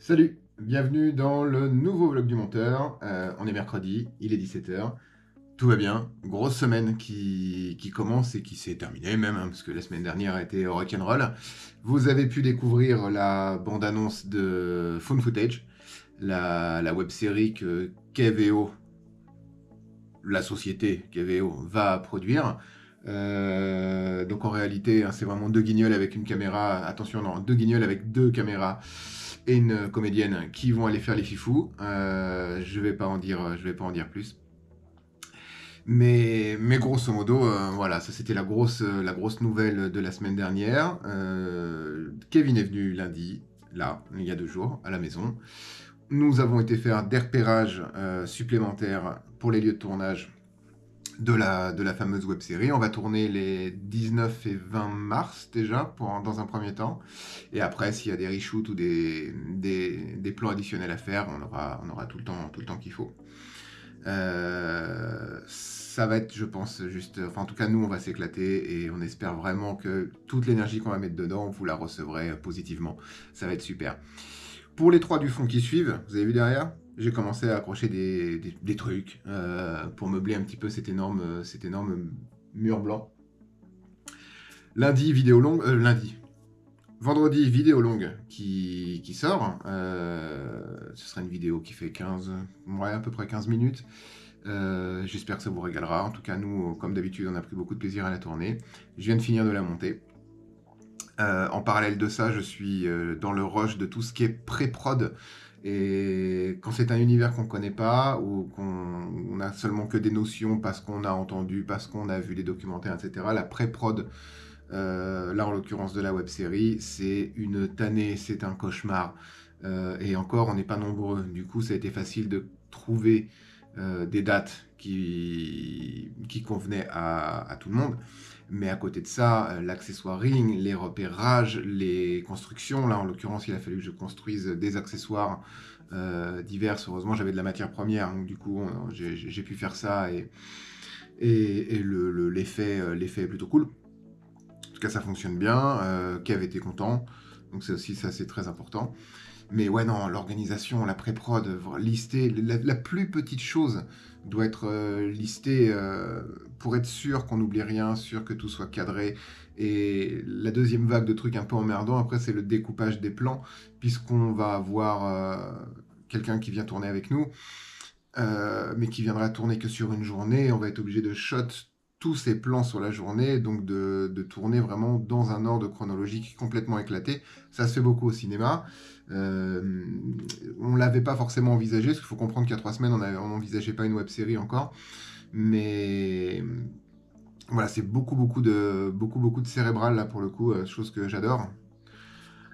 Salut, bienvenue dans le nouveau vlog du monteur. On est mercredi, il est 17h. Tout va bien, grosse semaine qui commence et qui s'est terminée même, hein, parce que la semaine dernière a été rock'n'roll. Vous avez pu découvrir la bande-annonce de Found Footage, la web-série que KVO, la société KVO, va produire. Donc en réalité, hein, c'est vraiment deux guignols avec une caméra. Attention, non, deux guignols avec deux caméras et une comédienne qui vont aller faire les fifous. Je vais pas en dire plus. Mais grosso modo, voilà, ça c'était la grosse nouvelle de la semaine dernière. Kevin est venu lundi, là, il y a 2 jours, à la maison. Nous avons été faire des repérages supplémentaires pour les lieux de tournage de la fameuse web-série. On va tourner les 19 et 20 mars déjà, dans un premier temps. Et après, s'il y a des reshoots ou des plans additionnels à faire, on aura tout le temps qu'il faut. Ça va être, je pense, juste... Enfin, en tout cas, nous, on va s'éclater et on espère vraiment que toute l'énergie qu'on va mettre dedans, vous la recevrez positivement. Ça va être super. Pour les 3 du fond qui suivent, vous avez vu derrière, j'ai commencé à accrocher des trucs pour meubler un petit peu cet énorme mur blanc. Vendredi, vidéo longue qui sort. Ce sera une vidéo qui fait à peu près 15 minutes. J'espère que ça vous régalera. En tout cas, nous, comme d'habitude, on a pris beaucoup de plaisir à la tourner. Je viens de finir de la monter. En parallèle de ça, je suis dans le rush de tout ce qui est pré-prod. Et quand c'est un univers qu'on ne connaît pas, ou qu'on a seulement que des notions parce qu'on a entendu, parce qu'on a vu des documentaires, etc., la pré-prod, là en l'occurrence de la web-série, c'est une tannée, c'est un cauchemar. Et encore, on n'est pas nombreux. Du coup, ça a été facile de trouver des dates qui convenaient à tout le monde. Mais à côté de ça, l'accessoiring, les repérages, les constructions, là en l'occurrence il a fallu que je construise des accessoires divers. Heureusement j'avais de la matière première, donc du coup j'ai pu faire ça et l'effet est plutôt cool. En tout cas ça fonctionne bien, Kev était content, donc c'est aussi ça c'est très important. Mais ouais, non, l'organisation, la pré-prod, lister, la plus petite chose doit être listée pour être sûr qu'on n'oublie rien, sûr que tout soit cadré. Et la deuxième vague de trucs un peu emmerdants, après, c'est le découpage des plans, puisqu'on va avoir quelqu'un qui vient tourner avec nous, mais qui viendra tourner que sur une journée. On va être obligé de shot tous ces plans sur la journée, donc de tourner vraiment dans un ordre chronologique complètement éclaté. Ça se fait beaucoup au cinéma. Euh, on l'avait pas forcément envisagé, parce qu'il faut comprendre qu'il y a 3 semaines, on n'envisageait pas une web-série encore. Mais voilà, c'est beaucoup de cérébral là pour le coup, chose que j'adore.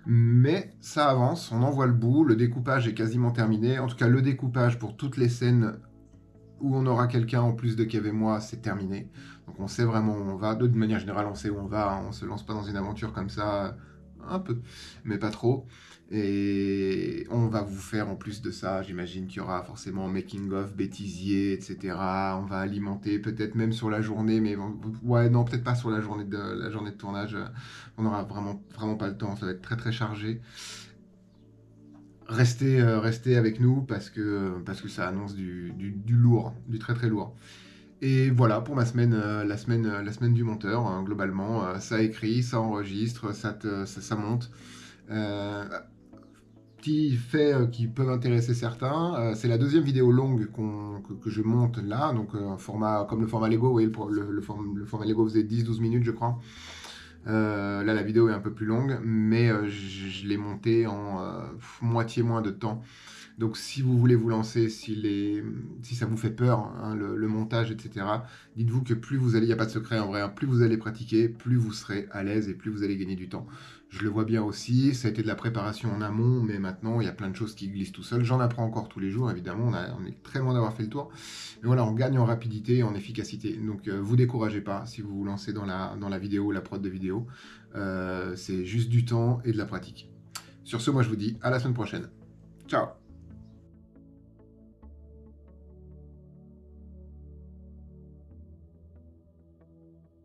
Mais ça avance, on en voit le bout, le découpage est quasiment terminé. En tout cas, le découpage pour toutes les scènes où on aura quelqu'un en plus de Kev et moi, c'est terminé. Donc on sait vraiment où on va. De manière générale, on sait où on va. On se lance pas dans une aventure comme ça, un peu, mais pas trop. Et on va vous faire en plus de ça, j'imagine qu'il y aura forcément making-of, bêtisier, etc. On va alimenter peut-être même sur la journée, mais ouais, non, peut-être pas sur la journée de tournage. On aura vraiment, vraiment pas le temps. Ça va être très très chargé. Restez avec nous parce que ça annonce du lourd, du très très lourd. Et voilà pour ma semaine, la semaine du monteur, hein, globalement, ça écrit, ça enregistre, ça monte. Euh, Petit fait qui peuvent intéresser certains, c'est la deuxième vidéo longue que je monte là, donc comme le format Lego, vous voyez, le format Lego faisait 10-12 minutes je crois. Là, la vidéo est un peu plus longue, mais je l'ai montée en moitié moins de temps. Donc, si vous voulez vous lancer, si ça vous fait peur, hein, le montage, etc., dites-vous que plus vous allez, il n'y a pas de secret en vrai, hein, plus vous allez pratiquer, plus vous serez à l'aise et plus vous allez gagner du temps. Je le vois bien aussi, ça a été de la préparation en amont, mais maintenant, il y a plein de choses qui glissent tout seul. J'en apprends encore tous les jours, évidemment, on est très loin d'avoir fait le tour. Mais voilà, on gagne en rapidité et en efficacité. Donc, vous découragez pas si vous vous lancez dans la vidéo, la prod de vidéo. C'est juste du temps et de la pratique. Sur ce, moi, je vous dis à la semaine prochaine. Ciao!